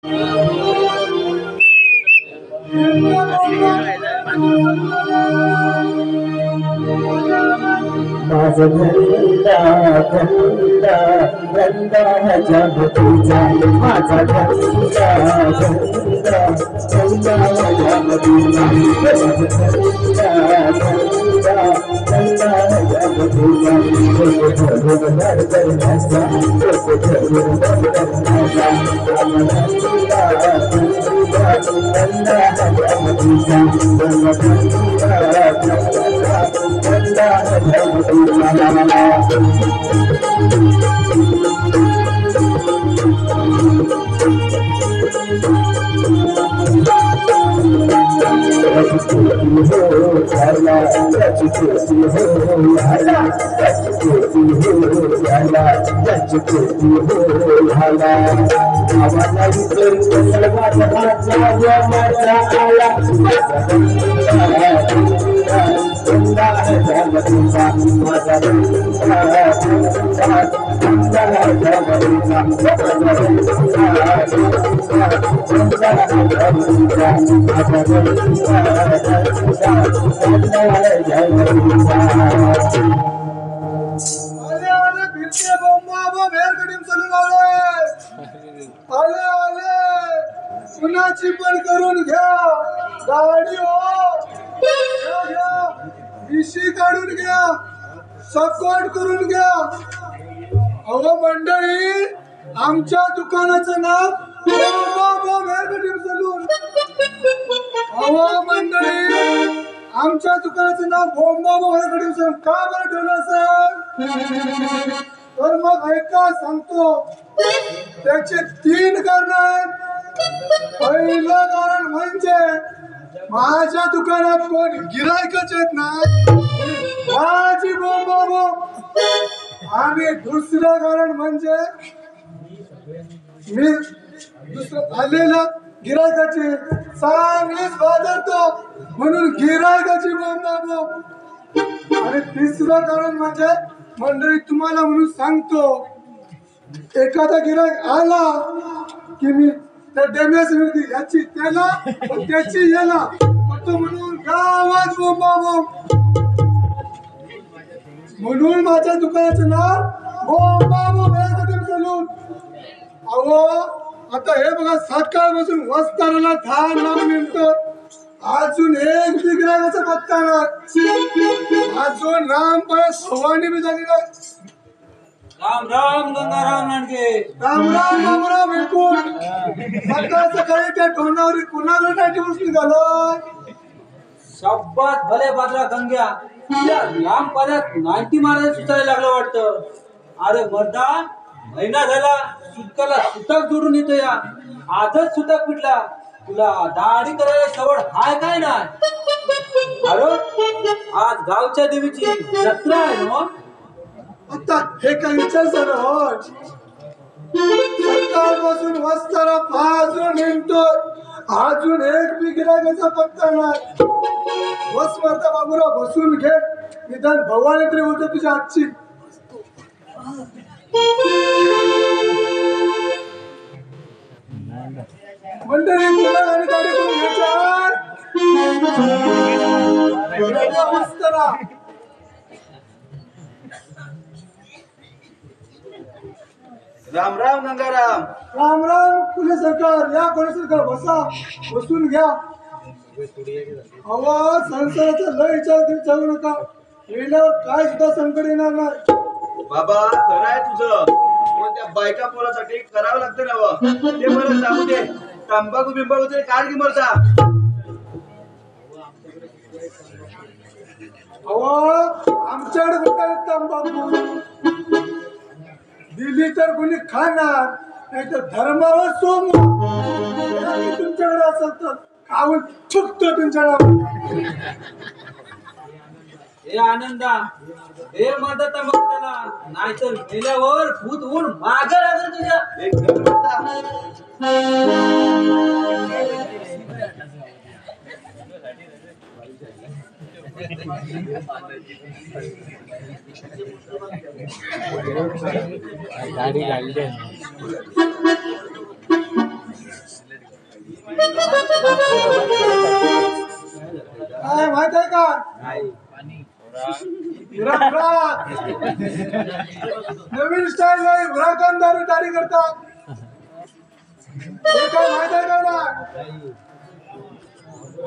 माझा धंदा धंदा धंदा जगतीचा माझा धंदा धंदा धंदा जगतीचा धंदा धंदा धंदा जगतीचा धर्मदार करण्याचा धर्मदार करण्याचा धंदा धंदा जगतीचा धंदा कुणाची पण करून घ्या गाडी हो इशी काढून घ्या सपोर्ट करून घ्या. अहो मंडळी आमच्या दुकानाचं नाव सलून. अहो मंडळी आमच्या दुकानाचं नाव बोंबाबो हेअर कटिंग सलून का बरं ठेवलं असेल तर मग ऐका सांगतो. त्याचे 3 कारण आहेत. पहिलं कारण म्हणजे माझ्या दुकानात कोण गिरायकच येत नाही माझी बोंबाबो. आणि दुसरं कारण म्हणजे मी दुसरं आलेल्या गिरायकाची चांगलीच बाजारतो म्हणून गिरायकाची बोंबाबो. आणि तिसरं कारण म्हणजे मंडळी तुम्हाला म्हणून सांगतो एखादा गिरायक आला की मी त्या डेम्याची याची त्याला त्याची याला म्हणून गावात बोंबाबो. म्हणून माझ्या दुकानाचं नाव बोंबाबो हेअर कटिंग सलून. अहो आता हे बघा सकाळपासून वस्ताराला 10 मिनिटं अजून एक गिरायकाचा पत्ता नाही. अजून राम पाय सवानी बी झाली नाही. राम राम गंगाराम नांडगे. राम राम राम राम ऐकून सकाळ सकाळी त्या टोनावरी कुणाकडे नाईटी बस निघालं. शब्दात भले बाजरा गंग्या त्या लांब पाण्यात 90 मारायला सुचायला लागलं वाटतं. अरे मर्दा महिना झाला सुटकाला सुतक जोडून येतो या आजच सुतक पिटला. तुला दाढी करायला सवड हाय काय ना. अरे आज गावच्या देवीची जत्रा आहे ना. आता हे काय विचार सर हो सकाळपासून वस्तारा पाजून निघतो अजून एक बी गिरायकाचा पत्ता नाही. बस मारता बाबूराव बसून घे निदान भवानी तरी होतं तुझ्या आजची. मंडळी तुला गाडी गाडी करून घ्यायच्या वस्तारा. राम राम गंगाराम. राम राम कुले सरकार या कोणी सरकार बसा बसून घ्या. अहो संसाराचा लय विचार चालू नका गेल्यावर काय सुद्धा संकट येणार नाही. बाबा खरं आहे तुझं पण त्या बायका पोरासाठी करावं लागतं ना. ते बरं जाऊ दे तंबाखू बिंबाखू तरी काढ की मरता. अहो आमच्याकडे कुठे तंबाखू दिली तर कोणी खाणार नाही तर धर्मावर सोम तुमच्याकडे असेल तर खाऊन चुकतो तुमच्याकडे. हे आनंदा हे मर्दा तंबाखूला नाहीतर मेल्यावर भूत ऊन मागे लागेल तुझ्या. एक घर मरता. गाडी घालली काय माहित आहे का नवीन स्टाईल नाही व्राकांदार दाढी करतात हे काय माहित आहे का ना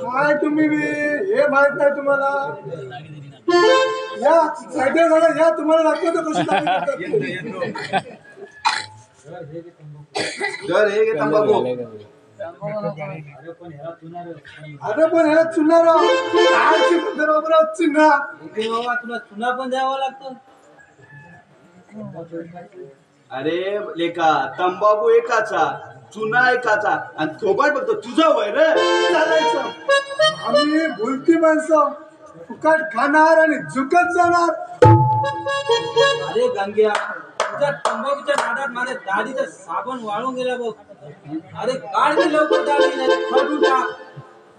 काय तुम्ही बी हे माहित नाही तुम्हाला या साईडे झालं या तुम्हाला दाखवतो कशी दाढी करतात तर हे घे तंबाखू अरे पण ह्याला चुना राव काय बरोबर चुना इथे बाबा तुला चुना पण द्यावा लागतो. अरे लेका तंबाखू एकाचा चुना एकाचा आणि थोबाड बघतो तुझं वय रे चालायचं आम्ही भुलती माणसं फुकट खाणार आणि झुकत जाणार. अरे गंग्या तुझ्या तंबाखूच्या नादात माझ्या दाढीचा साबण वाळून गेला बघ. अरे काढ की लवकर दाढी नाही खरडून टाक.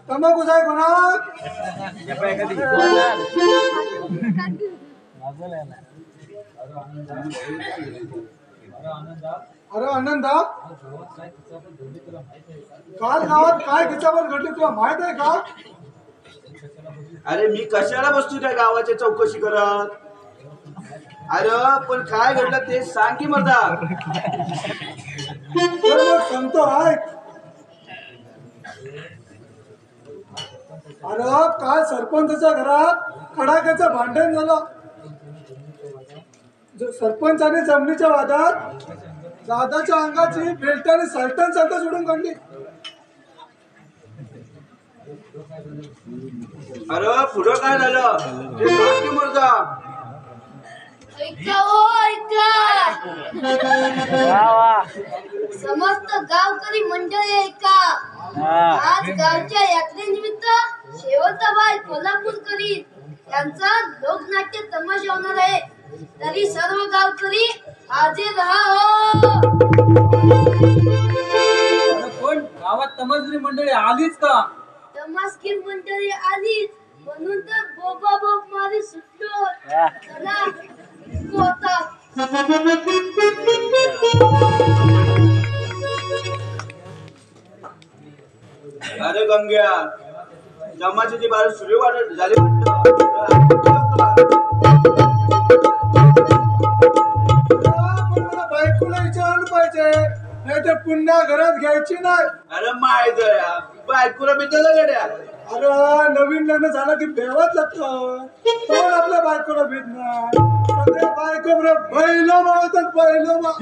तंबाखू साहेब म्हणा अरे आनंदा काल गावात काय खिचापत घडली तुला माहित आहे का? अरे मी कशाला बसतो त्या गावाची चौकशी करत अरे पण काय घडलं ते सांग की मर्दा. तर मग सांगतो ऐक. अरे काल सरपंचाच्या घरात कडाक्याचं भांडण झालं. सरपंच आणि जमिनीच्या वादात दादाच्या अंगाची बेल्टाने सलटण सोडून काढली. अरे पुढं काय झालं ते सांग की मर्दा. ऐका हो ऐका समस्त गावकरी मंडळी ऐका आज गावच्या यात्रेनिमित्त शेवटचा बाय कोल्हापूरकरी यांचा लोकनाट्य तमाशा होणार आहे तरी सर्व गावकरी हाजीर राहा हो. अरे पण गावात तमासगिरी मंडळी आलीच का? तमासगीर मंडळी आलीच म्हणून तर बोबा बोब मारी सुटलो. चला निघू आता. अरे गंग्या जमाची बार सुरू वाटत झाली मला बायकोला विचारलं पाहिजे नाही तर पुन्हा घरात घ्यायची नाही. अरे माय जया बायकोला भेटलं गड्या. अरे नवीन लग्न झालं की भेवाच लागतं पण आपल्या बायकोला भेटणार सगळे बायको बरोबर बैलो मावतात बैलो मा.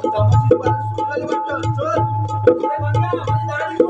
जमाची बार सुरू झाली वाटतं चल. अरे गंग्या, माझी दाढी